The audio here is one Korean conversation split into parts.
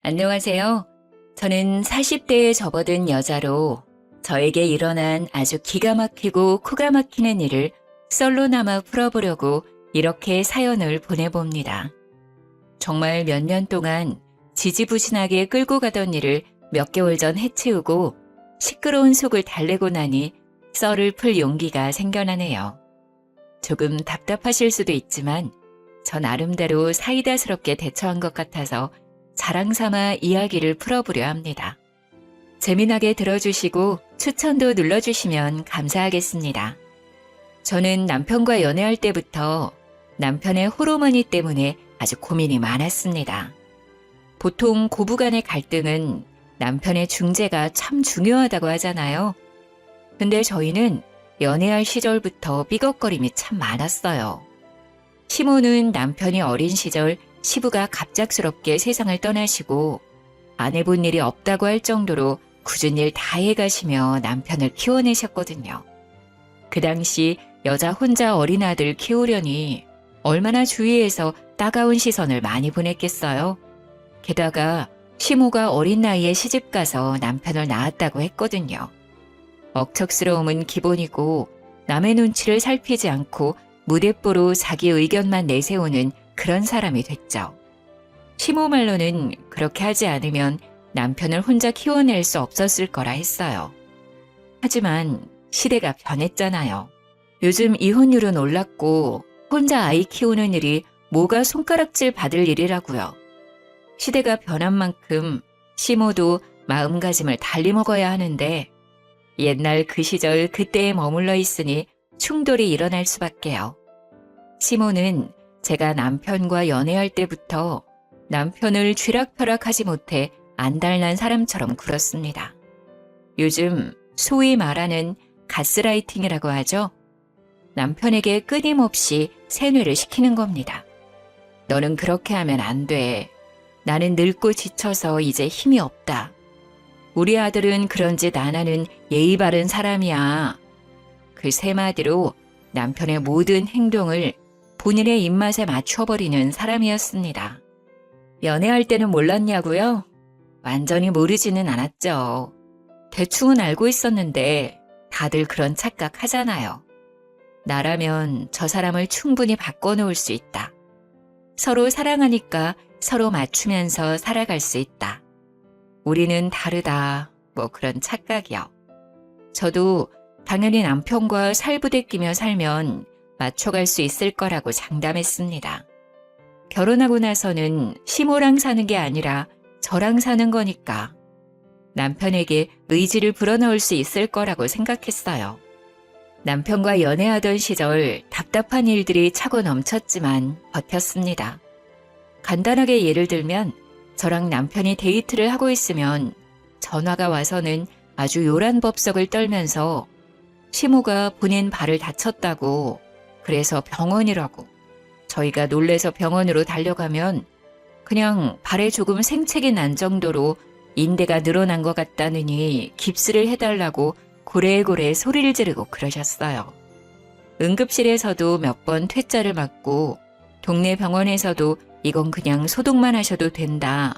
안녕하세요. 저는 40대에 접어든 여자로 저에게 일어난 아주 기가 막히고 코가 막히는 일을 썰로나마 풀어보려고 이렇게 사연을 보내봅니다. 정말 몇 년 동안 지지부진하게 끌고 가던 일을 몇 개월 전 해치우고 시끄러운 속을 달래고 나니 썰을 풀 용기가 생겨나네요. 조금 답답하실 수도 있지만 저 나름대로 사이다스럽게 대처한 것 같아서 자랑 삼아 이야기를 풀어보려 합니다. 재미나게 들어주시고 추천도 눌러주시면 감사하겠습니다. 저는 남편과 연애할 때부터 남편의 호르몬이 때문에 아주 고민이 많았습니다. 보통 고부간의 갈등은 남편의 중재가 참 중요하다고 하잖아요. 근데 저희는 연애할 시절부터 삐걱거림이 참 많았어요. 시모는 남편이 어린 시절 시부가 갑작스럽게 세상을 떠나시고 안 해본 일이 없다고 할 정도로 굳은 일 다 해가시며 남편을 키워내셨거든요. 그 당시 여자 혼자 어린 아들 키우려니 얼마나 주위에서 따가운 시선을 많이 보냈겠어요. 게다가 시모가 어린 나이에 시집가서 남편을 낳았다고 했거든요. 억척스러움은 기본이고 남의 눈치를 살피지 않고 무대뽀로 자기 의견만 내세우는 그런 사람이 됐죠. 시모 말로는 그렇게 하지 않으면 남편을 혼자 키워낼 수 없었을 거라 했어요. 하지만 시대가 변했잖아요. 요즘 이혼율은 올랐고 혼자 아이 키우는 일이 뭐가 손가락질 받을 일이라고요. 시대가 변한 만큼 시모도 마음가짐을 달리 먹어야 하는데 옛날 그 시절 그때에 머물러 있으니 충돌이 일어날 수밖에요. 시모는 제가 남편과 연애할 때부터 남편을 쥐락펴락하지 못해 안달난 사람처럼 굴었습니다. 요즘 소위 말하는 가스라이팅이라고 하죠. 남편에게 끊임없이 세뇌를 시키는 겁니다. 너는 그렇게 하면 안 돼. 나는 늙고 지쳐서 이제 힘이 없다. 우리 아들은 그런 짓 안 하는 예의 바른 사람이야. 그 세 마디로 남편의 모든 행동을 본인의 입맛에 맞춰버리는 사람이었습니다. 연애할 때는 몰랐냐고요? 완전히 모르지는 않았죠. 대충은 알고 있었는데 다들 그런 착각 하잖아요. 나라면 저 사람을 충분히 바꿔놓을 수 있다. 서로 사랑하니까 서로 맞추면서 살아갈 수 있다. 우리는 다르다. 뭐 그런 착각이요. 저도 당연히 남편과 살부대끼며 살면 맞춰갈 수 있을 거라고 장담했습니다. 결혼하고 나서는 시모랑 사는 게 아니라 저랑 사는 거니까 남편에게 의지를 불어넣을 수 있을 거라고 생각했어요. 남편과 연애하던 시절 답답한 일들이 차고 넘쳤지만 버텼습니다. 간단하게 예를 들면 저랑 남편이 데이트를 하고 있으면 전화가 와서는 아주 요란법석을 떨면서 시모가 본인 발을 다쳤다고 그래서 병원이라고 저희가 놀래서 병원으로 달려가면 그냥 발에 조금 생책이 난 정도로 인대가 늘어난 것 같다느니 깁스를 해달라고 고래고래 소리를 지르고 그러셨어요. 응급실에서도 몇 번 퇴짜를 맞고 동네 병원에서도 이건 그냥 소독만 하셔도 된다.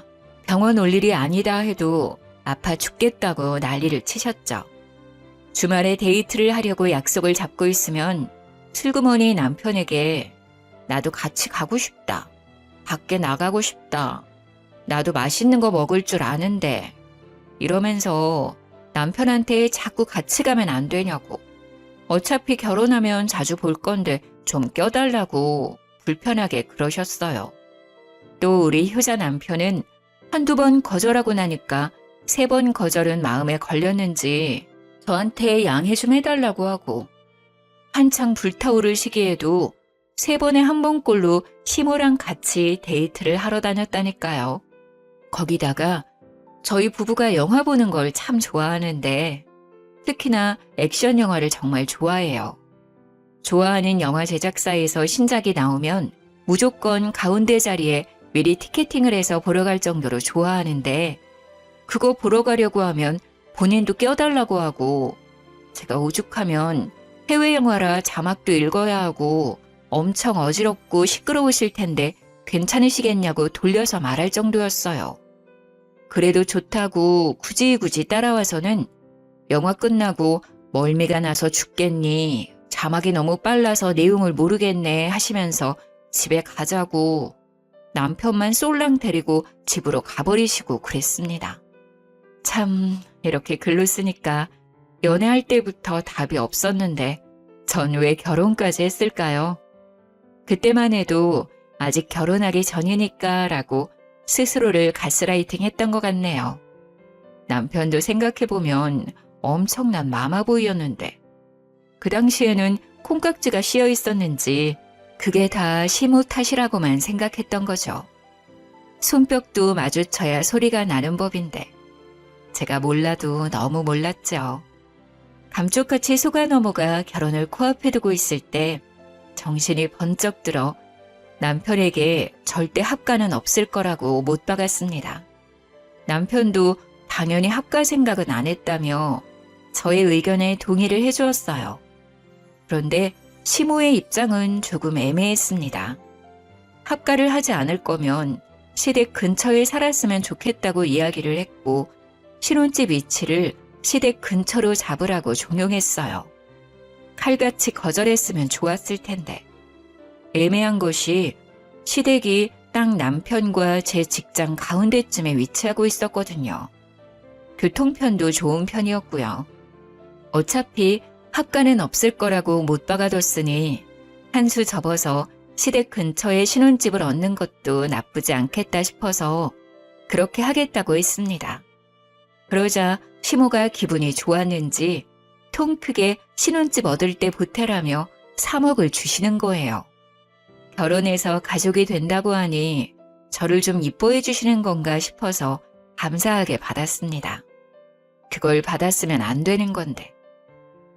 병원 올 일이 아니다 해도 아파 죽겠다고 난리를 치셨죠. 주말에 데이트를 하려고 약속을 잡고 있으면 슬그머니 남편에게 나도 같이 가고 싶다. 밖에 나가고 싶다. 나도 맛있는 거 먹을 줄 아는데 이러면서 남편한테 자꾸 같이 가면 안 되냐고. 어차피 결혼하면 자주 볼 건데 좀 껴달라고 불편하게 그러셨어요. 또 우리 효자 남편은 한두 번 거절하고 나니까 세 번 거절은 마음에 걸렸는지 저한테 양해 좀 해달라고 하고 한창 불타오를 시기에도 세 번에 한 번꼴로 시모랑 같이 데이트를 하러 다녔다니까요. 거기다가 저희 부부가 영화 보는 걸 참 좋아하는데 특히나 액션 영화를 정말 좋아해요. 좋아하는 영화 제작사에서 신작이 나오면 무조건 가운데 자리에 미리 티켓팅을 해서 보러 갈 정도로 좋아하는데 그거 보러 가려고 하면 본인도 껴달라고 하고 제가 오죽하면 해외 영화라 자막도 읽어야 하고 엄청 어지럽고 시끄러우실 텐데 괜찮으시겠냐고 돌려서 말할 정도였어요. 그래도 좋다고 굳이 따라와서는 영화 끝나고 멀미가 나서 죽겠니? 자막이 너무 빨라서 내용을 모르겠네 하시면서 집에 가자고 남편만 쏠랑 데리고 집으로 가버리시고 그랬습니다. 참 이렇게 글로 쓰니까 연애할 때부터 답이 없었는데 전 왜 결혼까지 했을까요? 그때만 해도 아직 결혼하기 전이니까 라고 스스로를 가스라이팅 했던 것 같네요. 남편도 생각해보면 엄청난 마마보이였는데 그 당시에는 콩깍지가 씌어 있었는지 그게 다 시모 탓이라고만 생각했던 거죠. 손뼉도 마주쳐야 소리가 나는 법인데 제가 몰라도 너무 몰랐죠. 감쪽같이 속아 넘어가 결혼을 코앞에 두고 있을 때 정신이 번쩍 들어 남편에게 절대 합가는 없을 거라고 못 박았습니다. 남편도 당연히 합가 생각은 안 했다며 저의 의견에 동의를 해주었어요. 그런데 시모의 입장은 조금 애매했습니다. 합가를 하지 않을 거면 시댁 근처에 살았으면 좋겠다고 이야기를 했고 신혼집 위치를 시댁 근처로 잡으라고 종용했어요. 칼같이 거절했으면 좋았을 텐데. 애매한 것이 시댁이 딱 남편과 제 직장 가운데쯤에 위치하고 있었거든요. 교통편도 좋은 편이었고요. 어차피 합가는 없을 거라고 못 박아뒀으니 한 수 접어서 시댁 근처에 신혼집을 얻는 것도 나쁘지 않겠다 싶어서 그렇게 하겠다고 했습니다. 그러자 시모가 기분이 좋았는지 통 크게 신혼집 얻을 때 보태라며 3억을 주시는 거예요. 결혼해서 가족이 된다고 하니 저를 좀 이뻐해 주시는 건가 싶어서 감사하게 받았습니다. 그걸 받았으면 안 되는 건데.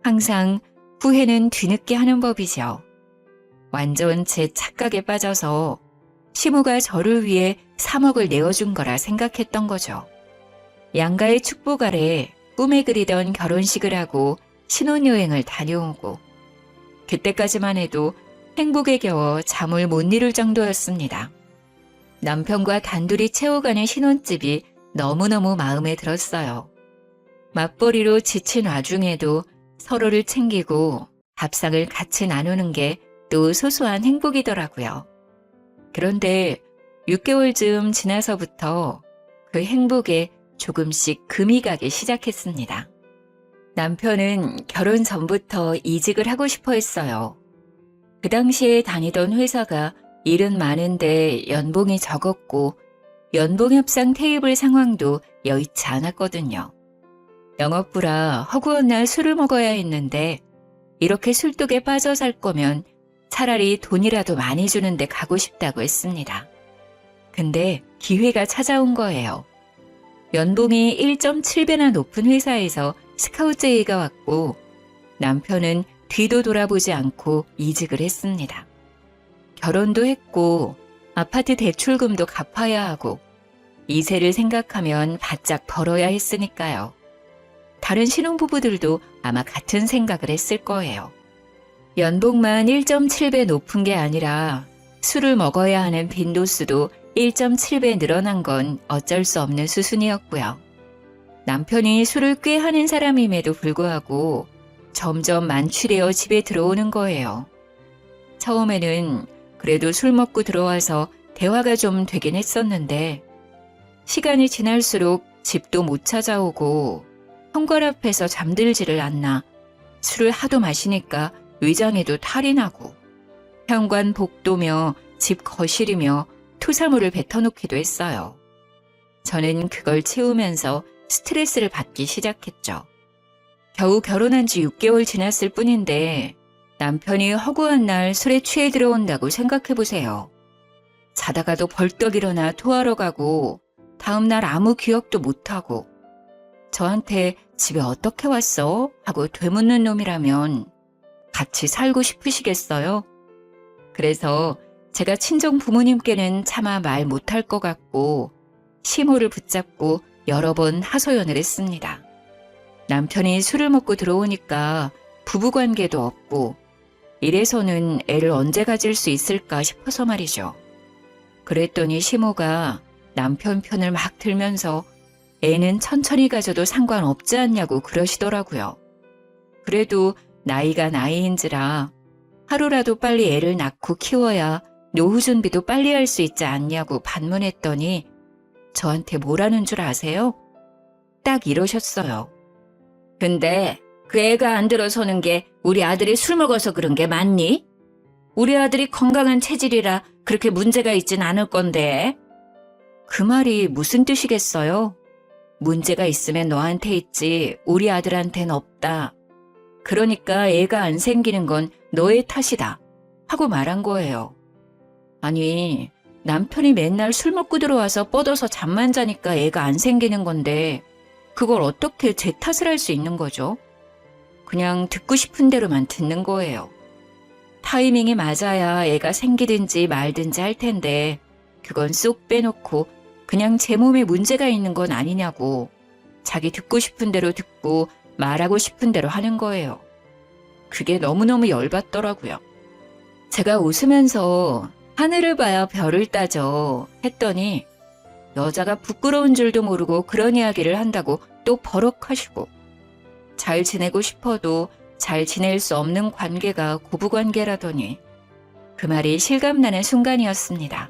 항상 후회는 뒤늦게 하는 법이죠. 완전 제 착각에 빠져서 시모가 저를 위해 3억을 내어준 거라 생각했던 거죠. 양가의 축복 아래 꿈에 그리던 결혼식을 하고 신혼여행을 다녀오고 그때까지만 해도 행복에 겨워 잠을 못 이룰 정도였습니다. 남편과 단둘이 채워가는 신혼집이 너무너무 마음에 들었어요. 맞벌이로 지친 와중에도 서로를 챙기고 밥상을 같이 나누는 게 또 소소한 행복이더라고요. 그런데 6개월쯤 지나서부터 그 행복에 조금씩 금이 가기 시작했습니다. 남편은 결혼 전부터 이직을 하고 싶어 했어요. 그 당시에 다니던 회사가 일은 많은데 연봉이 적었고 연봉 협상 테이블 상황도 여의치 않았거든요. 영업부라 허구한 날 술을 먹어야 했는데 이렇게 술독에 빠져 살 거면 차라리 돈이라도 많이 주는데 가고 싶다고 했습니다. 근데 기회가 찾아온 거예요. 연봉이 1.7배나 높은 회사에서 스카우트 제의가 왔고 남편은 뒤도 돌아보지 않고 이직을 했습니다. 결혼도 했고 아파트 대출금도 갚아야 하고 이세를 생각하면 바짝 벌어야 했으니까요. 다른 신혼부부들도 아마 같은 생각을 했을 거예요. 연봉만 1.7배 높은 게 아니라 술을 먹어야 하는 빈도수도 1.7배 늘어난 건 어쩔 수 없는 수순이었고요. 남편이 술을 꽤 하는 사람임에도 불구하고 점점 만취되어 집에 들어오는 거예요. 처음에는 그래도 술 먹고 들어와서 대화가 좀 되긴 했었는데 시간이 지날수록 집도 못 찾아오고 현관 앞에서 잠들지를 않나 술을 하도 마시니까 위장에도 탈이 나고 현관 복도며 집 거실이며 토사물을 뱉어놓기도 했어요. 저는 그걸 채우면서 스트레스를 받기 시작했죠. 겨우 결혼한 지 6개월 지났을 뿐인데 남편이 허구한 날 술에 취해 들어온다고 생각해보세요. 자다가도 벌떡 일어나 토하러 가고 다음날 아무 기억도 못하고 저한테 집에 어떻게 왔어? 하고 되묻는 놈이라면 같이 살고 싶으시겠어요? 그래서 제가 친정 부모님께는 차마 말 못할 것 같고 시모를 붙잡고 여러 번 하소연을 했습니다. 남편이 술을 먹고 들어오니까 부부관계도 없고 이래서는 애를 언제 가질 수 있을까 싶어서 말이죠. 그랬더니 시모가 남편 편을 막 들면서 애는 천천히 가져도 상관없지 않냐고 그러시더라고요. 그래도 나이가 나이인지라 하루라도 빨리 애를 낳고 키워야 노후 준비도 빨리 할 수 있지 않냐고 반문했더니 저한테 뭐라는 줄 아세요? 딱 이러셨어요. 근데 그 애가 안 들어서는 게 우리 아들이 술 먹어서 그런 게 맞니? 우리 아들이 건강한 체질이라 그렇게 문제가 있진 않을 건데. 그 말이 무슨 뜻이겠어요? 문제가 있으면 너한테 있지 우리 아들한텐 없다. 그러니까 애가 안 생기는 건 너의 탓이다 하고 말한 거예요. 아니, 남편이 맨날 술 먹고 들어와서 뻗어서 잠만 자니까 애가 안 생기는 건데 그걸 어떻게 제 탓을 할 수 있는 거죠? 그냥 듣고 싶은 대로만 듣는 거예요. 타이밍이 맞아야 애가 생기든지 말든지 할 텐데 그건 쏙 빼놓고 그냥 제 몸에 문제가 있는 건 아니냐고 자기 듣고 싶은 대로 듣고 말하고 싶은 대로 하는 거예요. 그게 너무너무 열받더라고요. 제가 웃으면서 하늘을 봐야 별을 따져 했더니 여자가 부끄러운 줄도 모르고 그런 이야기를 한다고 또 버럭하시고 잘 지내고 싶어도 잘 지낼 수 없는 관계가 고부관계라더니 그 말이 실감나는 순간이었습니다.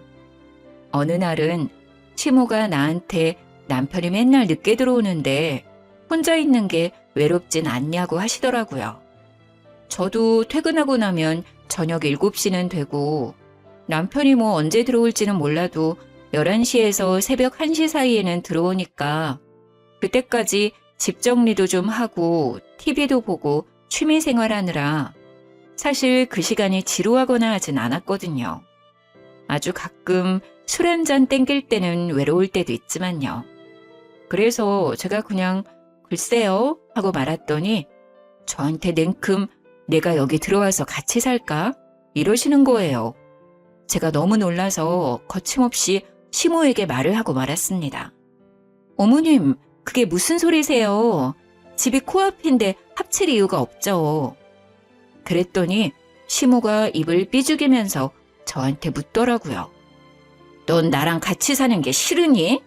어느 날은 시모가 나한테 남편이 맨날 늦게 들어오는데 혼자 있는 게 외롭진 않냐고 하시더라고요. 저도 퇴근하고 나면 저녁 7시는 되고 남편이 뭐 언제 들어올지는 몰라도 11시에서 새벽 1시 사이에는 들어오니까 그때까지 집 정리도 좀 하고 TV도 보고 취미 생활하느라 사실 그 시간이 지루하거나 하진 않았거든요. 아주 가끔 술 한잔 땡길 때는 외로울 때도 있지만요. 그래서 제가 그냥 글쎄요 하고 말았더니 저한테 냉큼 내가 여기 들어와서 같이 살까? 이러시는 거예요. 제가 너무 놀라서 거침없이 시모에게 말을 하고 말았습니다. 어머님, 그게 무슨 소리세요? 집이 코앞인데 합칠 이유가 없죠. 그랬더니 시모가 입을 삐죽이면서 저한테 묻더라고요. 넌 나랑 같이 사는 게 싫으니?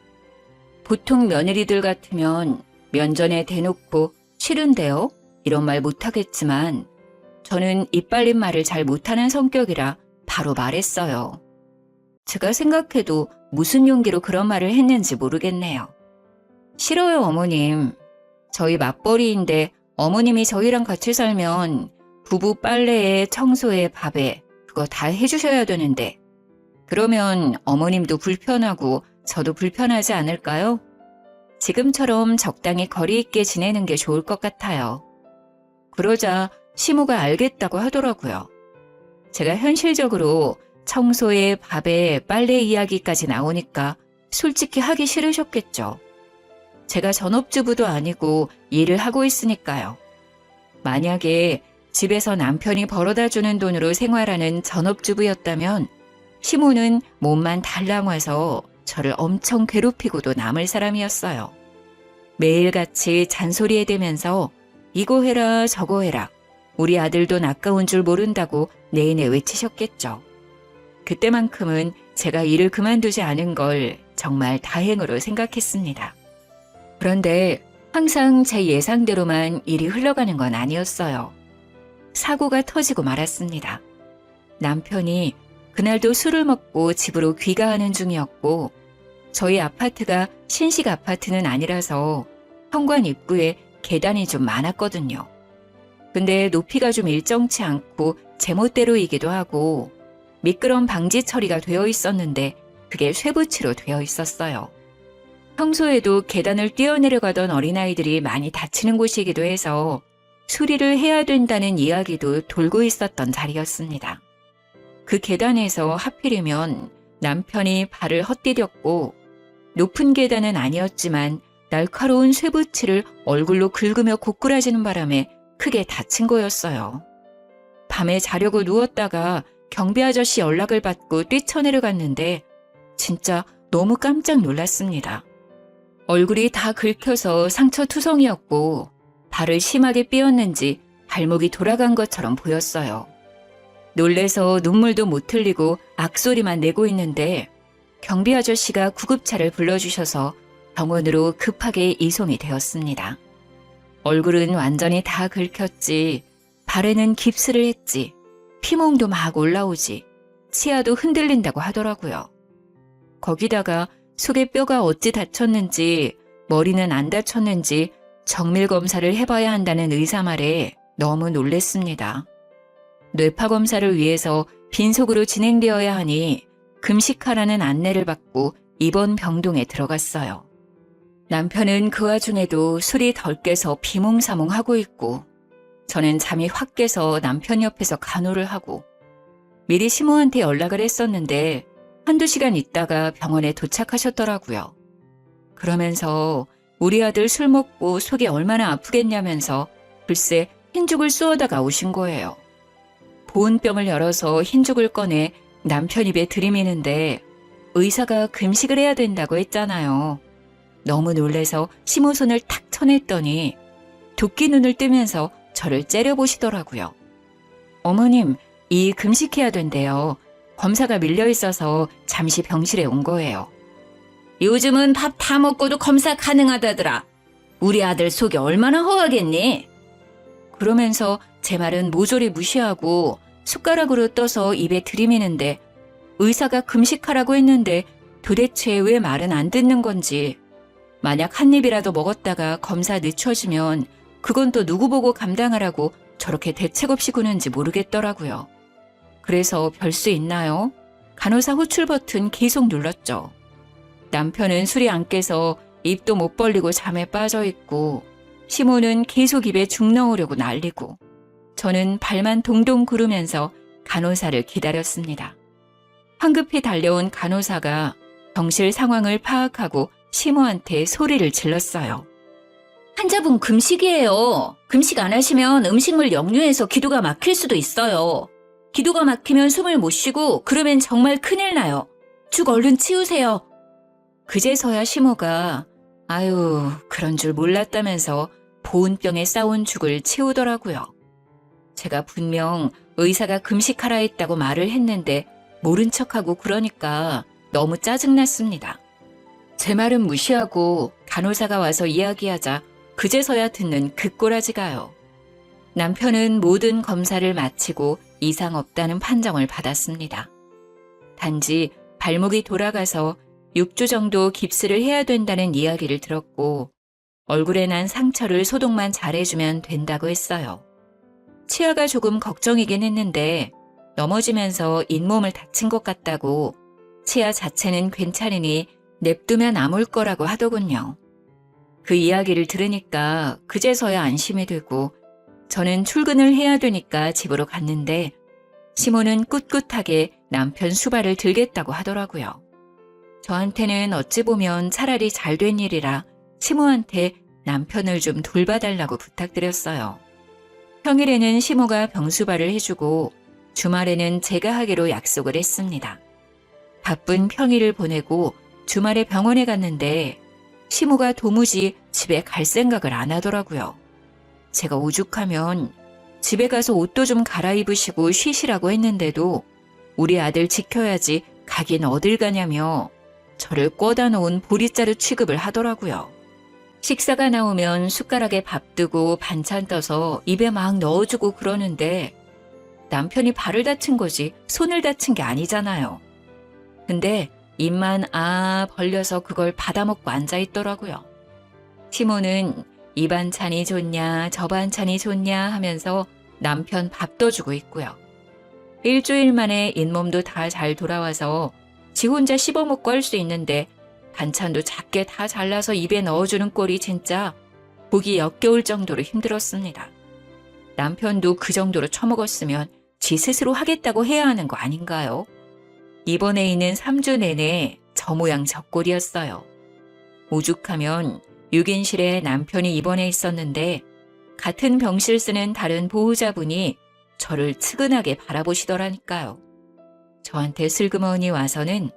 보통 며느리들 같으면 면전에 대놓고 싫은데요? 이런 말 못하겠지만 저는 입 벌린 말을 잘 못하는 성격이라 바로 말했어요. 제가 생각해도 무슨 용기로 그런 말을 했는지 모르겠네요. 싫어요, 어머님. 저희 맞벌이인데 어머님이 저희랑 같이 살면 부부 빨래에 청소에 밥에 그거 다 해주셔야 되는데 그러면 어머님도 불편하고 저도 불편하지 않을까요? 지금처럼 적당히 거리 있게 지내는 게 좋을 것 같아요. 그러자 시모가 알겠다고 하더라고요. 제가 현실적으로 청소에 밥에 빨래 이야기까지 나오니까 솔직히 하기 싫으셨겠죠. 제가 전업주부도 아니고 일을 하고 있으니까요. 만약에 집에서 남편이 벌어다주는 돈으로 생활하는 전업주부였다면 시모는 몸만 달랑 와서 저를 엄청 괴롭히고도 남을 사람이었어요. 매일같이 잔소리에 대면서 이거 해라 저거 해라 우리 아들도 아까운 줄 모른다고 내내 외치셨겠죠. 그때만큼은 제가 일을 그만두지 않은 걸 정말 다행으로 생각했습니다. 그런데 항상 제 예상대로만 일이 흘러가는 건 아니었어요. 사고가 터지고 말았습니다. 남편이 그날도 술을 먹고 집으로 귀가하는 중이었고 저희 아파트가 신식 아파트는 아니라서 현관 입구에 계단이 좀 많았거든요. 근데 높이가 좀 일정치 않고 제멋대로이기도 하고 미끄럼 방지 처리가 되어 있었는데 그게 쇠붙이로 되어 있었어요. 평소에도 계단을 뛰어내려가던 어린아이들이 많이 다치는 곳이기도 해서 수리를 해야 된다는 이야기도 돌고 있었던 자리였습니다. 그 계단에서 하필이면 남편이 발을 헛디뎠고 높은 계단은 아니었지만 날카로운 쇠붙이를 얼굴로 긁으며 고꾸라지는 바람에 크게 다친 거였어요. 밤에 자려고 누웠다가 경비 아저씨 연락을 받고 뛰쳐내려갔는데 진짜 너무 깜짝 놀랐습니다. 얼굴이 다 긁혀서 상처투성이었고 발을 심하게 삐었는지 발목이 돌아간 것처럼 보였어요. 놀래서 눈물도 못 흘리고 악소리만 내고 있는데 경비 아저씨가 구급차를 불러주셔서 병원으로 급하게 이송이 되었습니다. 얼굴은 완전히 다 긁혔지, 발에는 깁스를 했지, 피멍도 막 올라오지, 치아도 흔들린다고 하더라고요. 거기다가 속에 뼈가 어찌 다쳤는지, 머리는 안 다쳤는지 정밀 검사를 해봐야 한다는 의사 말에 너무 놀랬습니다. 뇌파 검사를 위해서 빈속으로 진행되어야 하니 금식하라는 안내를 받고 입원 병동에 들어갔어요. 남편은 그 와중에도 술이 덜 깨서 비몽사몽하고 있고, 저는 잠이 확 깨서 남편 옆에서 간호를 하고, 미리 시모한테 연락을 했었는데 한두 시간 있다가 병원에 도착하셨더라고요. 그러면서 우리 아들 술 먹고 속이 얼마나 아프겠냐면서 글쎄 흰죽을 쑤어다가 오신 거예요. 보온병을 열어서 흰죽을 꺼내 남편 입에 들이미는데 의사가 금식을 해야 된다고 했잖아요. 너무 놀래서 시모 손을 탁 쳐냈더니 도끼 눈을 뜨면서 저를 째려보시더라고요. 어머님, 이 금식해야 된대요. 검사가 밀려 있어서 잠시 병실에 온 거예요. 요즘은 밥 다 먹고도 검사 가능하다더라. 우리 아들 속이 얼마나 허하겠니? 그러면서 제 말은 모조리 무시하고 숟가락으로 떠서 입에 들이미는데 의사가 금식하라고 했는데 도대체 왜 말은 안 듣는 건지, 만약 한 입이라도 먹었다가 검사 늦춰지면 그건 또 누구 보고 감당하라고 저렇게 대책 없이 구는지 모르겠더라고요. 그래서 별 수 있나요? 간호사 호출 버튼 계속 눌렀죠. 남편은 술이 안 깨서 입도 못 벌리고 잠에 빠져 있고, 시모는 계속 입에 죽 넣으려고 난리고, 저는 발만 동동 구르면서 간호사를 기다렸습니다. 황급히 달려온 간호사가 병실 상황을 파악하고 시모한테 소리를 질렀어요. 환자분 금식이에요. 금식 안 하시면 음식물 역류해서 기도가 막힐 수도 있어요. 기도가 막히면 숨을 못 쉬고 그러면 정말 큰일 나요. 죽 얼른 치우세요. 그제서야 시모가 아유 그런 줄 몰랐다면서 보온병에 싸온 죽을 치우더라고요. 제가 분명 의사가 금식하라 했다고 말을 했는데 모른 척하고 그러니까 너무 짜증났습니다. 제 말은 무시하고 간호사가 와서 이야기하자 그제서야 듣는 그 꼬라지가요. 남편은 모든 검사를 마치고 이상 없다는 판정을 받았습니다. 단지 발목이 돌아가서 6주 정도 깁스를 해야 된다는 이야기를 들었고 얼굴에 난 상처를 소독만 잘해주면 된다고 했어요. 치아가 조금 걱정이긴 했는데 넘어지면서 잇몸을 다친 것 같다고 치아 자체는 괜찮으니 냅두면 아물 거라고 하더군요. 그 이야기를 들으니까 그제서야 안심이 되고 저는 출근을 해야 되니까 집으로 갔는데 시모는 꿋꿋하게 남편 수발을 들겠다고 하더라고요. 저한테는 어찌 보면 차라리 잘된 일이라 시모한테 남편을 좀 돌봐달라고 부탁드렸어요. 평일에는 시모가 병수발을 해주고 주말에는 제가 하기로 약속을 했습니다. 바쁜 평일을 보내고 주말에 병원에 갔는데 시모가 도무지 집에 갈 생각을 안 하더라고요. 제가 오죽하면 집에 가서 옷도 좀 갈아입으시고 쉬시라고 했는데도 우리 아들 지켜야지 가긴 어딜 가냐며 저를 꿔다 놓은 보리자루 취급을 하더라고요. 식사가 나오면 숟가락에 밥 뜨고 반찬 떠서 입에 막 넣어주고 그러는데 남편이 발을 다친 거지 손을 다친 게 아니잖아요. 근데 입만 벌려서 그걸 받아먹고 앉아있더라고요. 시모는 이 반찬이 좋냐 저 반찬이 좋냐 하면서 남편 밥 떠주고 있고요. 일주일 만에 잇몸도 다 잘 돌아와서 지 혼자 씹어먹고 할 수 있는데 반찬도 작게 다 잘라서 입에 넣어주는 꼴이 진짜 보기 역겨울 정도로 힘들었습니다. 남편도 그 정도로 처먹었으면 지 스스로 하겠다고 해야 하는 거 아닌가요? 입원해 있는 3주 내내 저 모양 저 꼴이었어요. 오죽하면 6인실에 남편이 입원해 있었는데 같은 병실 쓰는 다른 보호자분이 저를 측은하게 바라보시더라니까요. 저한테 슬그머니 와서는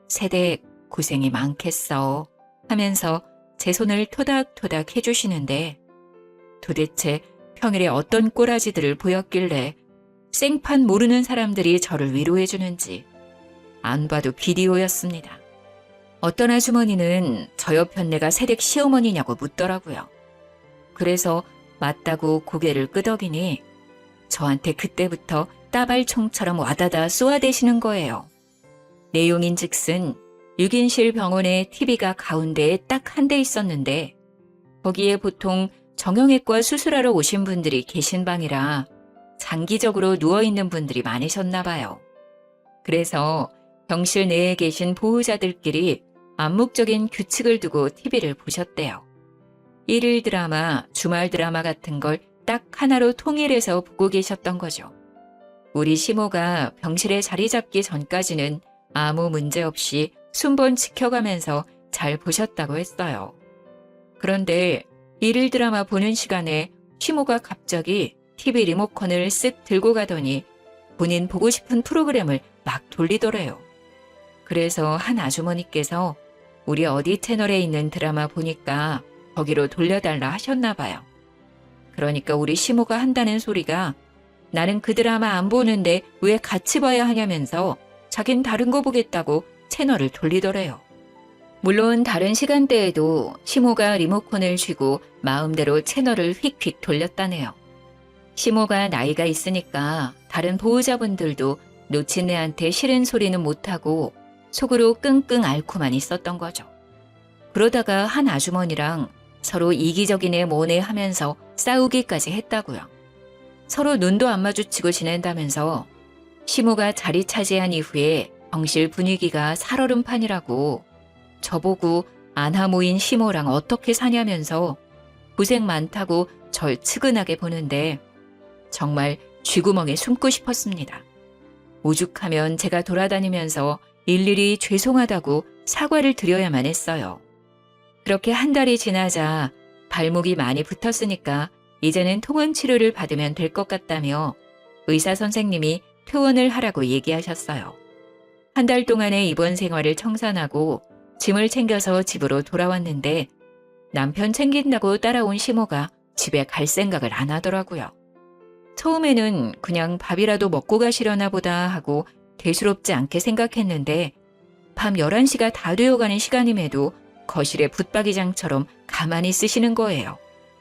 세대 고생이 많겠어 하면서 제 손을 토닥토닥 해주시는데 도대체 평일에 어떤 꼬라지들을 보였길래 생판 모르는 사람들이 저를 위로해주는지 안 봐도 비디오였습니다. 어떤 아주머니는 저 옆 현내가 새댁 시어머니냐고 묻더라고요. 그래서 맞다고 고개를 끄덕이니 저한테 그때부터 따발총처럼 와다다 쏘아대시는 거예요. 내용인즉슨 6인실 병원에 TV가 가운데에 딱 한 대 있었는데 거기에 보통 정형외과 수술하러 오신 분들이 계신 방이라 장기적으로 누워있는 분들이 많으셨나 봐요. 그래서 병실 내에 계신 보호자들끼리 암묵적인 규칙을 두고 TV를 보셨대요. 일일 드라마, 주말 드라마 같은 걸 딱 하나로 통일해서 보고 계셨던 거죠. 우리 시모가 병실에 자리 잡기 전까지는 아무 문제 없이 순번 지켜가면서 잘 보셨다고 했어요. 그런데 일일 드라마 보는 시간에 시모가 갑자기 TV 리모컨을 쓱 들고 가더니 본인 보고 싶은 프로그램을 막 돌리더래요. 그래서 한 아주머니께서 우리 어디 채널에 있는 드라마 보니까 거기로 돌려달라 하셨나 봐요. 그러니까 우리 시모가 한다는 소리가 나는 그 드라마 안 보는데 왜 같이 봐야 하냐면서 자긴 다른 거 보겠다고 채널을 돌리더래요. 물론 다른 시간대에도 시모가 리모컨을 쥐고 마음대로 채널을 휙휙 돌렸다네요. 시모가 나이가 있으니까 다른 보호자분들도 놓친 애한테 싫은 소리는 못하고 속으로 끙끙 앓고만 있었던 거죠. 그러다가 한 아주머니랑 서로 이기적이네 뭐네 하면서 싸우기까지 했다고요. 서로 눈도 안 마주치고 지낸다면서 시모가 자리 차지한 이후에 병실 분위기가 살얼음판이라고 저보고 안하 모인 시모랑 어떻게 사냐면서 고생 많다고 절 측은하게 보는데 정말 쥐구멍에 숨고 싶었습니다. 오죽하면 제가 돌아다니면서 일일이 죄송하다고 사과를 드려야만 했어요. 그렇게 한 달이 지나자 발목이 많이 붙었으니까 이제는 통원 치료를 받으면 될 것 같다며 의사 선생님이 퇴원을 하라고 얘기하셨어요. 한 달 동안의 입원 생활을 청산하고 짐을 챙겨서 집으로 돌아왔는데 남편 챙긴다고 따라온 시모가 집에 갈 생각을 안 하더라고요. 처음에는 그냥 밥이라도 먹고 가시려나 보다 하고 대수롭지 않게 생각했는데 밤 11시가 다 되어가는 시간임에도 거실에 붙박이장처럼 가만히 쓰시는 거예요.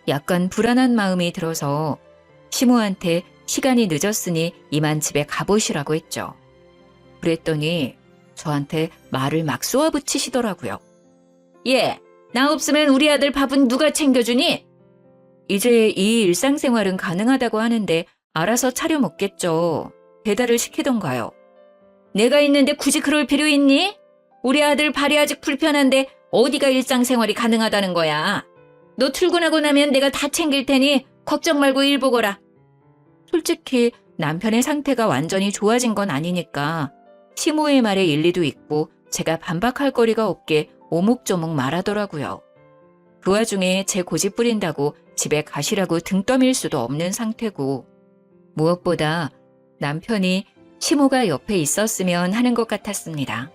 약간 불안한 마음이 들어서 시모한테 시간이 늦었으니 이만 집에 가보시라고 했죠. 그랬더니 저한테 말을 막 쏘아붙이시더라고요. 예, 나 없으면 우리 아들 밥은 누가 챙겨주니? 이제 이 일상생활은 가능하다고 하는데 알아서 차려 먹겠죠. 배달을 시키던가요. 내가 있는데 굳이 그럴 필요 있니? 우리 아들 발이 아직 불편한데 어디가 일상생활이 가능하다는 거야. 너 출근하고 나면 내가 다 챙길 테니 걱정 말고 일 보거라. 솔직히 남편의 상태가 완전히 좋아진 건 아니니까 시모의 말에 일리도 있고 제가 반박할 거리가 없게 오목조목 말하더라고요. 그 와중에 제 고집 부린다고 집에 가시라고 등 떠밀 수도 없는 상태고 무엇보다 남편이 시모가 옆에 있었으면 하는 것 같았습니다.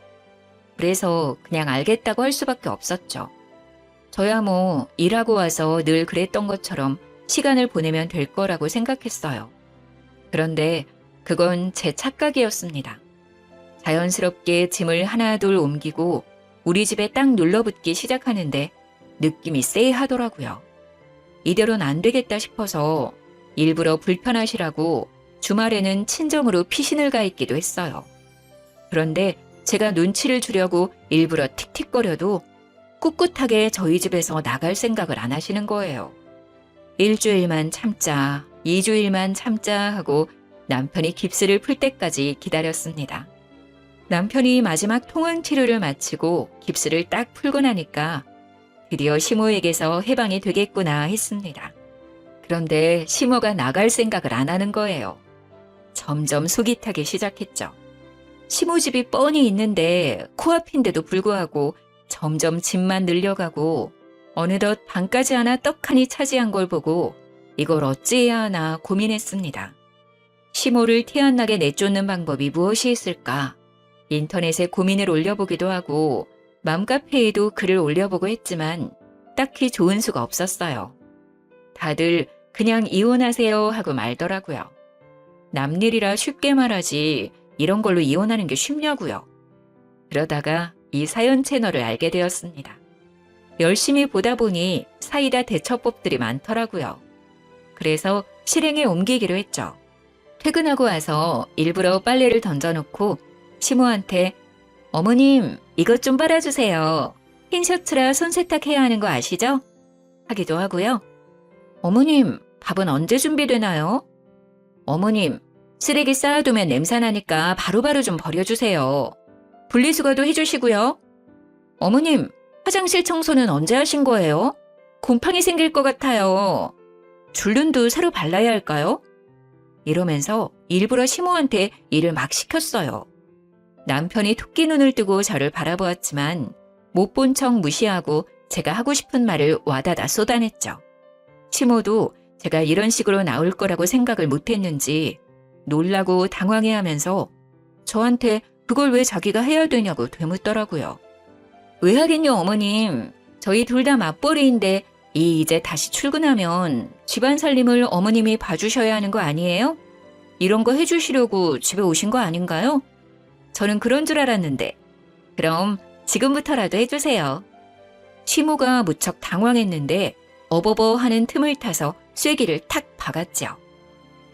그래서 그냥 알겠다고 할 수밖에 없었죠. 저야 뭐 일하고 와서 늘 그랬던 것처럼 시간을 보내면 될 거라고 생각했어요. 그런데 그건 제 착각이었습니다. 자연스럽게 짐을 하나 둘 옮기고 우리 집에 딱 눌러붙기 시작하는데 느낌이 쎄하더라고요. 이대로는 안 되겠다 싶어서 일부러 불편하시라고 주말에는 친정으로 피신을 가 있기도 했어요. 그런데 제가 눈치를 주려고 일부러 틱틱거려도 꿋꿋하게 저희 집에서 나갈 생각을 안 하시는 거예요. 일주일만 참자, 2주일만 참자 하고 남편이 깁스를 풀 때까지 기다렸습니다. 남편이 마지막 통원 치료를 마치고 깁스를 딱 풀고 나니까 드디어 시모에게서 해방이 되겠구나 했습니다. 그런데 시모가 나갈 생각을 안 하는 거예요. 점점 속이 타기 시작했죠. 시모 집이 뻔히 있는데 코앞인데도 불구하고 점점 짐만 늘려가고 어느덧 방까지 하나 떡하니 차지한 걸 보고 이걸 어찌해야 하나 고민했습니다. 시모를 티 안 나게 내쫓는 방법이 무엇이 있을까? 인터넷에 고민을 올려보기도 하고 맘카페에도 글을 올려보고 했지만 딱히 좋은 수가 없었어요. 다들 그냥 이혼하세요 하고 말더라고요. 남일이라 쉽게 말하지 이런 걸로 이혼하는 게 쉽냐고요. 그러다가 이 사연 채널을 알게 되었습니다. 열심히 보다 보니 사이다 대처법들이 많더라고요. 그래서 실행에 옮기기로 했죠. 퇴근하고 와서 일부러 빨래를 던져놓고 시모한테 어머님 이것 좀 빨아주세요. 흰 셔츠라 손 세탁해야 하는 거 아시죠? 하기도 하고요. 어머님 밥은 언제 준비되나요? 어머님 쓰레기 쌓아두면 냄새나니까 바로바로 좀 버려주세요. 분리수거도 해주시고요. 어머님 화장실 청소는 언제 하신 거예요? 곰팡이 생길 것 같아요. 줄눈도 새로 발라야 할까요? 이러면서 일부러 시모한테 일을 막 시켰어요. 남편이 토끼 눈을 뜨고 저를 바라보았지만 못 본 척 무시하고 제가 하고 싶은 말을 와다다 쏟아냈죠. 시모도 제가 이런 식으로 나올 거라고 생각을 못했는지 놀라고 당황해하면서 저한테 그걸 왜 자기가 해야 되냐고 되묻더라고요. 왜 하겠뇨 어머님. 저희 둘 다 맞벌이인데 이제 다시 출근하면 집안 살림을 어머님이 봐주셔야 하는 거 아니에요? 이런 거 해주시려고 집에 오신 거 아닌가요? 저는 그런 줄 알았는데 그럼 지금부터라도 해주세요. 시모가 무척 당황했는데 어버버 하는 틈을 타서 쐐기를 탁 박았죠.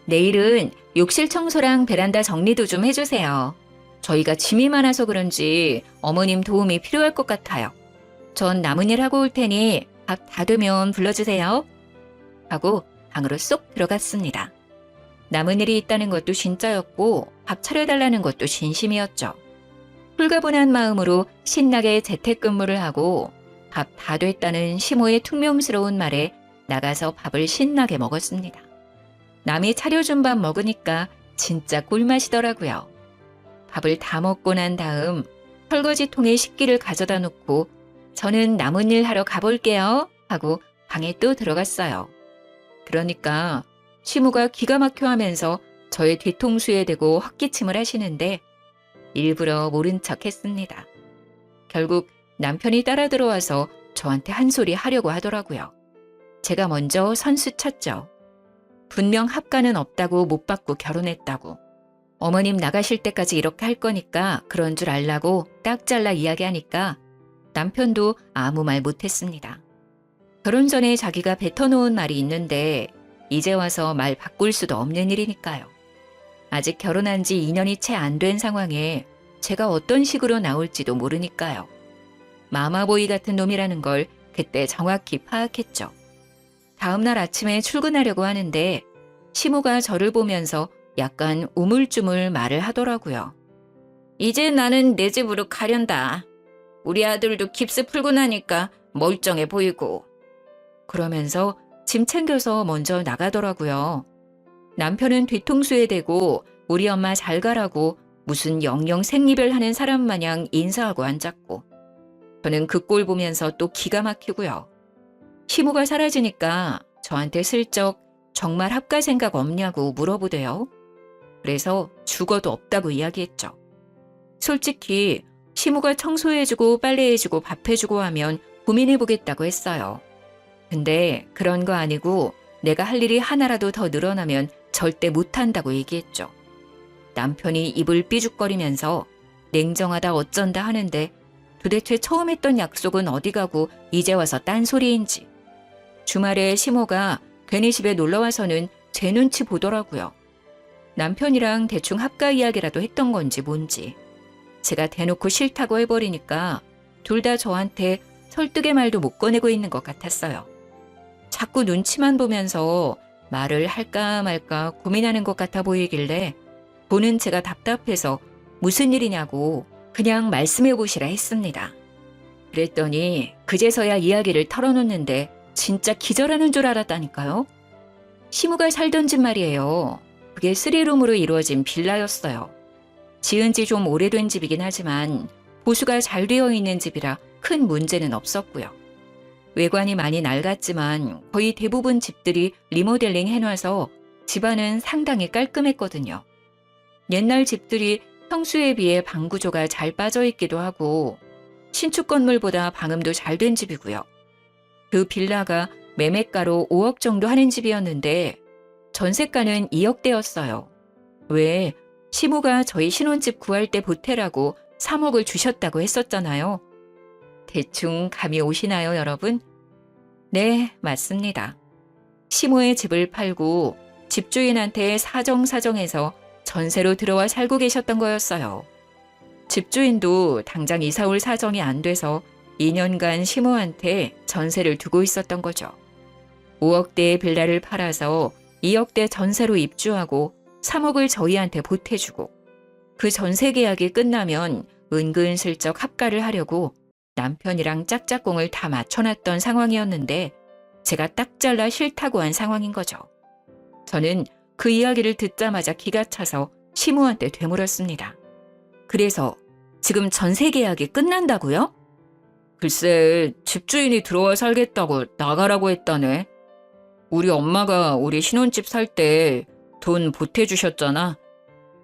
내일은 욕실 청소랑 베란다 정리도 좀 해주세요. 저희가 짐이 많아서 그런지 어머님 도움이 필요할 것 같아요. 전 남은 일 하고 올 테니 밥 다 되면 불러주세요. 하고 방으로 쏙 들어갔습니다. 남은 일이 있다는 것도 진짜였고 밥 차려달라는 것도 진심이었죠. 홀가분한 마음으로 신나게 재택근무를 하고 밥 다 됐다는 시모의 퉁명스러운 말에 나가서 밥을 신나게 먹었습니다. 남이 차려준 밥 먹으니까 진짜 꿀맛이더라고요. 밥을 다 먹고 난 다음 설거지통에 식기를 가져다 놓고 저는 남은 일 하러 가볼게요 하고 방에 또 들어갔어요. 그러니까 시모가 기가 막혀 하면서 저의 뒤통수에 대고 헛기침을 하시는데 일부러 모른 척 했습니다. 결국 남편이 따라 들어와서 저한테 한 소리 하려고 하더라고요. 제가 먼저 선수 쳤죠. 분명 합가는 없다고 못 받고 결혼했다고. 어머님 나가실 때까지 이렇게 할 거니까 그런 줄 알라고 딱 잘라 이야기하니까 남편도 아무 말 못했습니다. 결혼 전에 자기가 뱉어놓은 말이 있는데 이제 와서 말 바꿀 수도 없는 일이니까요. 아직 결혼한 지 2년이 채 안 된 상황에 제가 어떤 식으로 나올지도 모르니까요. 마마보이 같은 놈이라는 걸 그때 정확히 파악했죠. 다음날 아침에 출근하려고 하는데 시모가 저를 보면서 약간 우물쭈물 말을 하더라고요. 이제 나는 내 집으로 가련다. 우리 아들도 깁스 풀고 나니까 멀쩡해 보이고. 그러면서 짐 챙겨서 먼저 나가더라고요. 남편은 뒤통수에 대고 우리 엄마 잘 가라고 무슨 영영 생리별 하는 사람 마냥 인사하고 앉았고. 저는 그 꼴 보면서 또 기가 막히고요. 시모가 사라지니까 저한테 슬쩍 정말 합가 생각 없냐고 물어보대요. 그래서 죽어도 없다고 이야기했죠. 솔직히 시모가 청소해주고 빨래해주고 밥해주고 하면 고민해보겠다고 했어요. 근데 그런 거 아니고 내가 할 일이 하나라도 더 늘어나면 절대 못한다고 얘기했죠. 남편이 입을 삐죽거리면서 냉정하다 어쩐다 하는데 도대체 처음 했던 약속은 어디 가고 이제 와서 딴소리인지. 주말에 시모가 괜히 집에 놀러와서는 제 눈치 보더라고요. 남편이랑 대충 합가 이야기라도 했던 건지 뭔지. 제가 대놓고 싫다고 해버리니까 둘 다 저한테 설득의 말도 못 꺼내고 있는 것 같았어요. 자꾸 눈치만 보면서 말을 할까 말까 고민하는 것 같아 보이길래 보는 제가 답답해서 무슨 일이냐고 그냥 말씀해 보시라 했습니다. 그랬더니 그제서야 이야기를 털어놓는데 진짜 기절하는 줄 알았다니까요. 시무가 살던 집 말이에요. 그게 3룸으로 이루어진 빌라였어요. 지은 지 좀 오래된 집이긴 하지만 보수가 잘 되어 있는 집이라 큰 문제는 없었고요. 외관이 많이 낡았지만 거의 대부분 집들이 리모델링 해놔서 집안은 상당히 깔끔했거든요. 옛날 집들이 평수에 비해 방 구조가 잘 빠져있기도 하고 신축 건물보다 방음도 잘 된 집이고요. 그 빌라가 매매가로 5억 정도 하는 집이었는데 전세가는 2억대였어요. 왜 시모가 저희 신혼집 구할 때 보태라고 3억을 주셨다고 했었잖아요. 대충 감이 오시나요, 여러분? 네, 맞습니다. 시모의 집을 팔고 집주인한테 사정사정해서 전세로 들어와 살고 계셨던 거였어요. 집주인도 당장 이사 올 사정이 안 돼서 2년간 시모한테 전세를 두고 있었던 거죠. 5억대의 빌라를 팔아서 2억대 전세로 입주하고 3억을 저희한테 보태주고 그 전세 계약이 끝나면 은근슬쩍 합가를 하려고 남편이랑 짝짝꿍을 다 맞춰놨던 상황이었는데 제가 딱 잘라 싫다고 한 상황인 거죠. 저는 그 이야기를 듣자마자 기가 차서 시모한테 되물었습니다. 그래서 지금 전세 계약이 끝난다고요? 글쎄, 집주인이 들어와 살겠다고 나가라고 했다네. 우리 엄마가 우리 신혼집 살 때 돈 보태주셨잖아.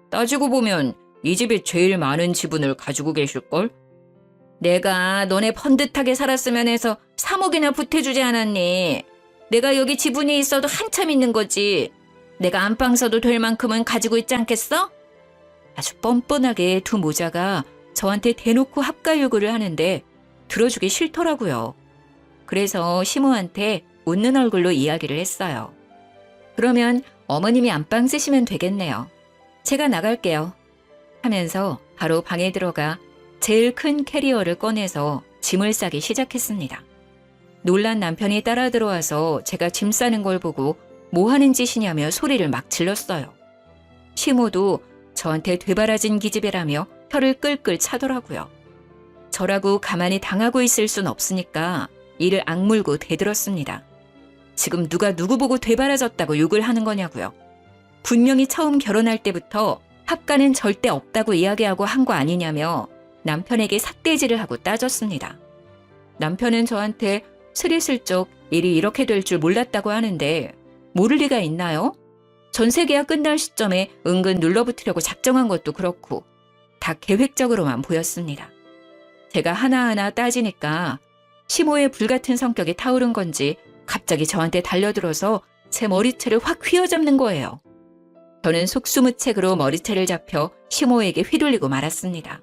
따지고 보면 이 집에 제일 많은 지분을 가지고 계실걸? 내가 너네 번듯하게 살았으면 해서 3억이나 보태주지 않았니? 내가 여기 지분이 있어도 한참 있는 거지. 내가 안방 써도 될 만큼은 가지고 있지 않겠어? 아주 뻔뻔하게 두 모자가 저한테 대놓고 합가 요구를 하는데 들어주기 싫더라고요. 그래서 시모한테 웃는 얼굴로 이야기를 했어요. 그러면 어머님이 안방 쓰시면 되겠네요. 제가 나갈게요. 하면서 바로 방에 들어가 제일 큰 캐리어를 꺼내서 짐을 싸기 시작했습니다. 놀란 남편이 따라 들어와서 제가 짐 싸는 걸 보고 뭐 하는 짓이냐며 소리를 막 질렀어요. 시모도 저한테 되바라진 기집애라며 혀를 끌끌 차더라고요. 저라고 가만히 당하고 있을 순 없으니까 이를 악물고 대들었습니다. 지금 누가 누구 보고 되바라졌다고 욕을 하는 거냐고요. 분명히 처음 결혼할 때부터 합가는 절대 없다고 이야기하고 한 거 아니냐며 남편에게 삿대질을 하고 따졌습니다. 남편은 저한테 스리슬쩍 일이 이렇게 될 줄 몰랐다고 하는데 모를 리가 있나요? 전세 계약 끝날 시점에 은근 눌러붙으려고 작정한 것도 그렇고 다 계획적으로만 보였습니다. 제가 하나하나 따지니까 시모의 불같은 성격이 타오른 건지 갑자기 저한테 달려들어서 제 머리채를 확 휘어잡는 거예요. 저는 속수무책으로 머리채를 잡혀 시모에게 휘둘리고 말았습니다.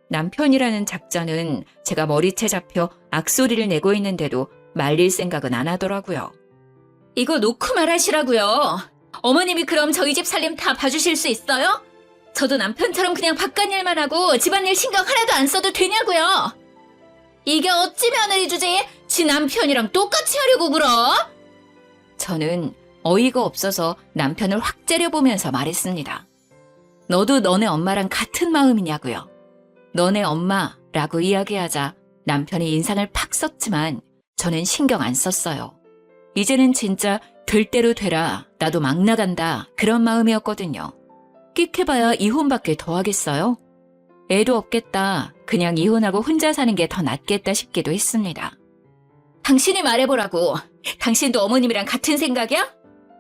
남편이라는 작자는 제가 머리채 잡혀 악소리를 내고 있는데도 말릴 생각은 안 하더라고요. 이거 놓고 말하시라고요. 어머님이 그럼 저희 집 살림 다 봐주실 수 있어요? 저도 남편처럼 그냥 바깥일만 하고 집안일 신경 하나도 안 써도 되냐고요. 이게 어찌 며느리 주제에 지 남편이랑 똑같이 하려고 그러? 저는 어이가 없어서 남편을 확 째려보면서 말했습니다. 너도 너네 엄마랑 같은 마음이냐고요. 너네 엄마라고 이야기하자 남편이 인상을 팍 썼지만 저는 신경 안 썼어요. 이제는 진짜 될 대로 되라, 나도 막 나간다 그런 마음이었거든요. 끽해봐야 이혼밖에 더 하겠어요? 애도 없겠다, 그냥 이혼하고 혼자 사는 게 더 낫겠다 싶기도 했습니다. 당신이 말해보라고. 당신도 어머님이랑 같은 생각이야?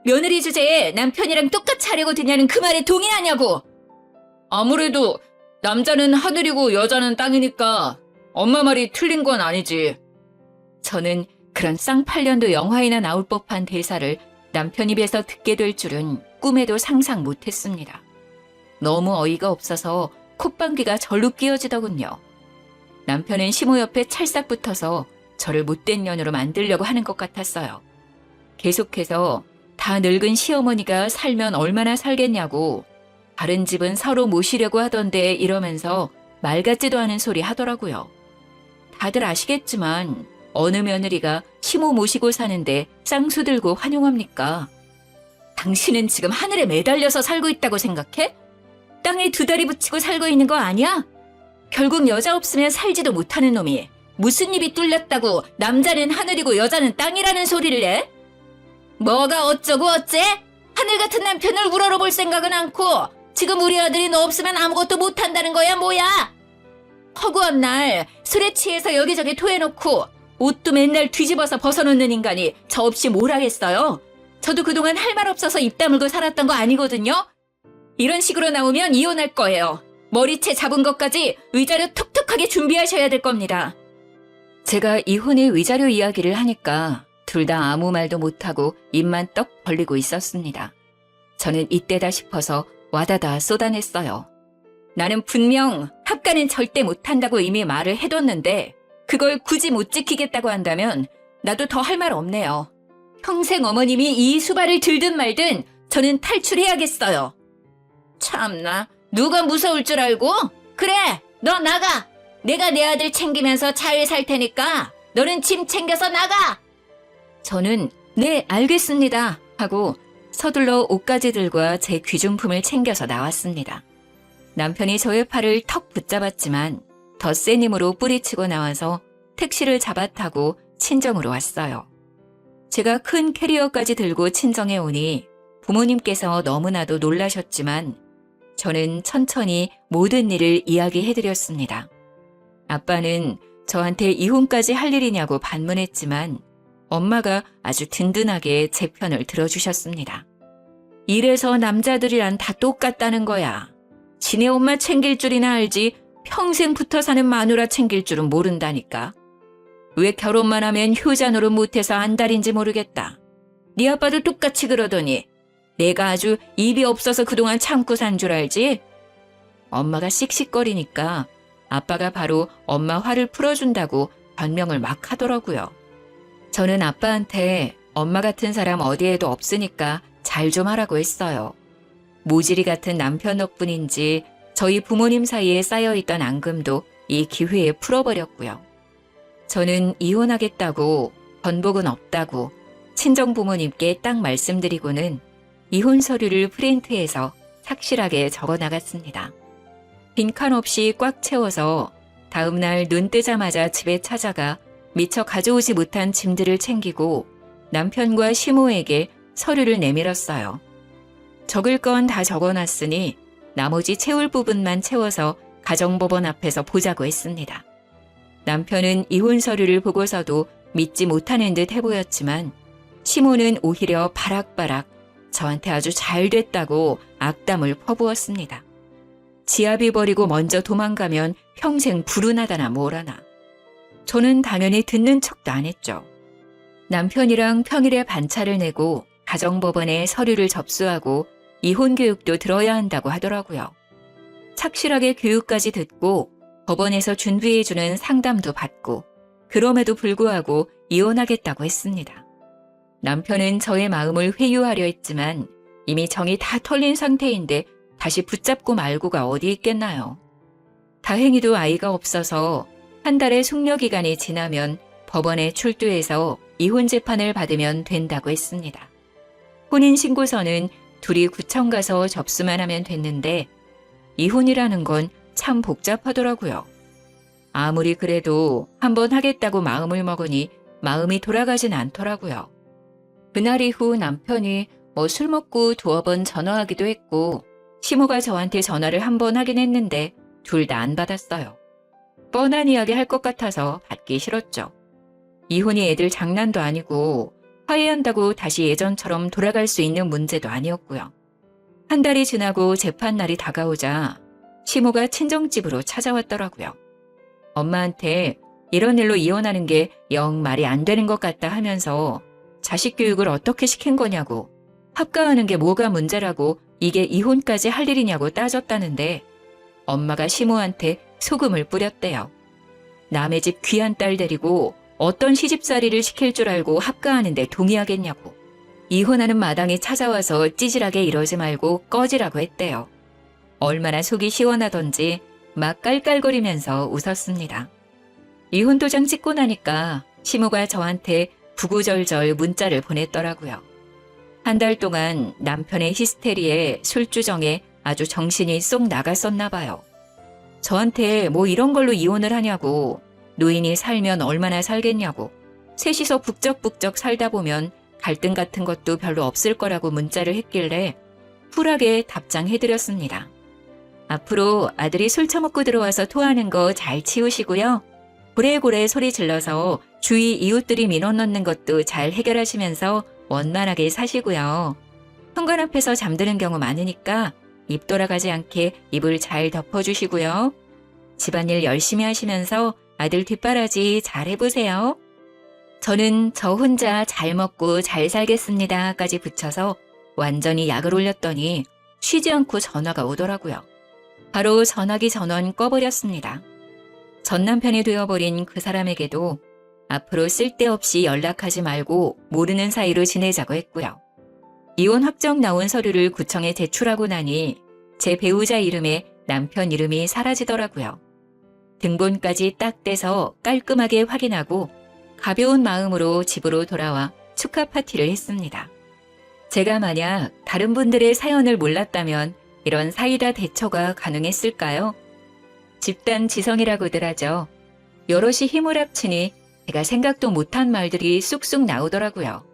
며느리 주제에 남편이랑 똑같이 하려고 드냐는 그 말에 동의하냐고. 아무래도 남자는 하늘이고 여자는 땅이니까 엄마 말이 틀린 건 아니지. 저는 그런 쌍팔년도 영화에나 나올 법한 대사를 남편 입에서 듣게 될 줄은 꿈에도 상상 못했습니다. 너무 어이가 없어서 콧방귀가 절로 끼어지더군요. 남편은 시모 옆에 찰싹 붙어서 저를 못된 년으로 만들려고 하는 것 같았어요. 계속해서 다 늙은 시어머니가 살면 얼마나 살겠냐고, 다른 집은 서로 모시려고 하던데 이러면서 말 같지도 않은 소리 하더라고요. 다들 아시겠지만 어느 며느리가 시모 모시고 사는데 쌍수 들고 환영합니까? 당신은 지금 하늘에 매달려서 살고 있다고 생각해? 땅에 두 다리 붙이고 살고 있는 거 아니야? 결국 여자 없으면 살지도 못하는 놈이 무슨 입이 뚫렸다고 남자는 하늘이고 여자는 땅이라는 소리를 해? 뭐가 어쩌고 어째? 하늘 같은 남편을 우러러볼 생각은 않고 지금 우리 아들이 너 없으면 아무것도 못한다는 거야 뭐야? 허구한 날 술에 취해서 여기저기 토해놓고 옷도 맨날 뒤집어서 벗어놓는 인간이 저 없이 뭘 하겠어요? 저도 그동안 할 말 없어서 입 다물고 살았던 거 아니거든요? 이런 식으로 나오면 이혼할 거예요. 머리채 잡은 것까지 위자료 톡톡하게 준비하셔야 될 겁니다. 제가 이혼의 위자료 이야기를 하니까 둘 다 아무 말도 못하고 입만 떡 벌리고 있었습니다. 저는 이때다 싶어서 와다다 쏟아냈어요. 나는 분명 합가는 절대 못한다고 이미 말을 해뒀는데 그걸 굳이 못 지키겠다고 한다면 나도 더 할 말 없네요. 평생 어머님이 이 수발을 들든 말든 저는 탈출해야겠어요. 참나, 누가 무서울 줄 알고? 그래, 너 나가. 내가 내 아들 챙기면서 잘 살 테니까 너는 짐 챙겨서 나가. 저는 네, 알겠습니다 하고 서둘러 옷가지들과 제 귀중품을 챙겨서 나왔습니다. 남편이 저의 팔을 턱 붙잡았지만 더 센 힘으로 뿌리치고 나와서 택시를 잡아타고 친정으로 왔어요. 제가 큰 캐리어까지 들고 친정에 오니 부모님께서 너무나도 놀라셨지만 저는 천천히 모든 일을 이야기해드렸습니다. 아빠는 저한테 이혼까지 할 일이냐고 반문했지만 엄마가 아주 든든하게 제 편을 들어주셨습니다. 이래서 남자들이란 다 똑같다는 거야. 지네 엄마 챙길 줄이나 알지 평생 붙어 사는 마누라 챙길 줄은 모른다니까. 왜 결혼만 하면 효자 노릇 못해서 안달인지 모르겠다. 네 아빠도 똑같이 그러더니 내가 아주 입이 없어서 그동안 참고 산 줄 알지? 엄마가 씩씩거리니까 아빠가 바로 엄마 화를 풀어준다고 변명을 막 하더라고요. 저는 아빠한테 엄마 같은 사람 어디에도 없으니까 잘 좀 하라고 했어요. 모질이 같은 남편 덕분인지 저희 부모님 사이에 쌓여있던 앙금도 이 기회에 풀어버렸고요. 저는 이혼하겠다고 번복은 없다고 친정 부모님께 딱 말씀드리고는 이혼 서류를 프린트해서 착실하게 적어나갔습니다. 빈칸 없이 꽉 채워서 다음날 눈 뜨자마자 집에 찾아가 미처 가져오지 못한 짐들을 챙기고 남편과 시모에게 서류를 내밀었어요. 적을 건 다 적어놨으니 나머지 채울 부분만 채워서 가정법원 앞에서 보자고 했습니다. 남편은 이혼 서류를 보고서도 믿지 못하는 듯 해보였지만 시모는 오히려 바락바락 저한테 아주 잘 됐다고 악담을 퍼부었습니다. 지아비 버리고 먼저 도망가면 평생 불운하다나 뭐라나. 저는 당연히 듣는 척도 안 했죠. 남편이랑 평일에 반차를 내고 가정법원에 서류를 접수하고 이혼 교육도 들어야 한다고 하더라고요. 착실하게 교육까지 듣고 법원에서 준비해주는 상담도 받고 그럼에도 불구하고 이혼하겠다고 했습니다. 남편은 저의 마음을 회유하려 했지만 이미 정이 다 털린 상태인데 다시 붙잡고 말고가 어디 있겠나요. 다행히도 아이가 없어서 한 달의 숙려기간이 지나면 법원에 출두해서 이혼 재판을 받으면 된다고 했습니다. 혼인신고서는 둘이 구청 가서 접수만 하면 됐는데 이혼이라는 건 참 복잡하더라고요. 아무리 그래도 한번 하겠다고 마음을 먹으니 마음이 돌아가진 않더라고요. 그날 이후 남편이 술 먹고 두어 번 전화하기도 했고 시모가 저한테 전화를 한 번 하긴 했는데 둘 다 안 받았어요. 뻔한 이야기 할 것 같아서 받기 싫었죠. 이혼이 애들 장난도 아니고 화해한다고 다시 예전처럼 돌아갈 수 있는 문제도 아니었고요. 한 달이 지나고 재판 날이 다가오자 시모가 친정집으로 찾아왔더라고요. 엄마한테 이런 일로 이혼하는 게 영 말이 안 되는 것 같다 하면서 자식 교육을 어떻게 시킨 거냐고 합가하는 게 뭐가 문제라고 이게 이혼까지 할 일이냐고 따졌다는데 엄마가 시모한테 소금을 뿌렸대요. 남의 집 귀한 딸 데리고 어떤 시집살이를 시킬 줄 알고 합가하는데 동의하겠냐고. 이혼하는 마당에 찾아와서 찌질하게 이러지 말고 꺼지라고 했대요. 얼마나 속이 시원하던지 막 깔깔거리면서 웃었습니다. 이혼 도장 찍고 나니까 시모가 저한테 구구절절 문자를 보냈더라고요. 한 달 동안 남편의 히스테리에 술주정에 아주 정신이 쏙 나갔었나 봐요. 저한테 뭐 이런 걸로 이혼을 하냐고, 노인이 살면 얼마나 살겠냐고, 셋이서 북적북적 살다 보면 갈등 같은 것도 별로 없을 거라고 문자를 했길래 쿨하게 답장해드렸습니다. 앞으로 아들이 술 처먹고 들어와서 토하는 거 잘 치우시고요. 고래고래 소리 질러서 주위 이웃들이 민원 넣는 것도 잘 해결하시면서 원만하게 사시고요. 현관 앞에서 잠드는 경우 많으니까 입 돌아가지 않게 입을 잘 덮어주시고요. 집안일 열심히 하시면서 아들 뒷바라지 잘 해보세요. 저는 저 혼자 잘 먹고 잘 살겠습니다까지 붙여서 완전히 약을 올렸더니 쉬지 않고 전화가 오더라고요. 바로 전화기 전원 꺼버렸습니다. 전 남편이 되어버린 그 사람에게도 앞으로 쓸데없이 연락하지 말고 모르는 사이로 지내자고 했고요. 이혼 확정 나온 서류를 구청에 제출하고 나니 제 배우자 이름에 남편 이름이 사라지더라고요. 등본까지 딱 떼서 깔끔하게 확인하고 가벼운 마음으로 집으로 돌아와 축하 파티를 했습니다. 제가 만약 다른 분들의 사연을 몰랐다면 이런 사이다 대처가 가능했을까요? 집단 지성이라고들 하죠. 여럿이 힘을 합치니 제가 생각도 못한 말들이 쑥쑥 나오더라고요.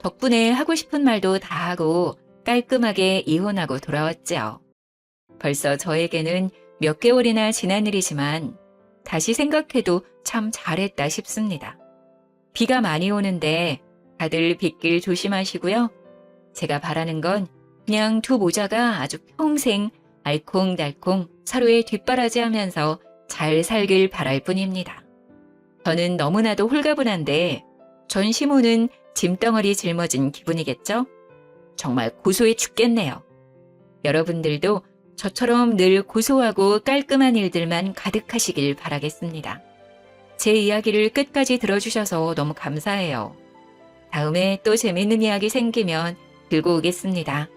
덕분에 하고 싶은 말도 다 하고 깔끔하게 이혼하고 돌아왔죠. 벌써 저에게는 몇 개월이나 지난 일이지만 다시 생각해도 참 잘했다 싶습니다. 비가 많이 오는데 다들 빗길 조심하시고요. 제가 바라는 건 그냥 두 모자가 아주 평생 알콩달콩 서로의 뒷바라지하면서 잘 살길 바랄 뿐입니다. 저는 너무나도 홀가분한데 전시모는 짐덩어리 짊어진 기분이겠죠? 정말 고소해 죽겠네요. 여러분들도 저처럼 늘 고소하고 깔끔한 일들만 가득하시길 바라겠습니다. 제 이야기를 끝까지 들어주셔서 너무 감사해요. 다음에 또 재밌는 이야기 생기면 들고 오겠습니다.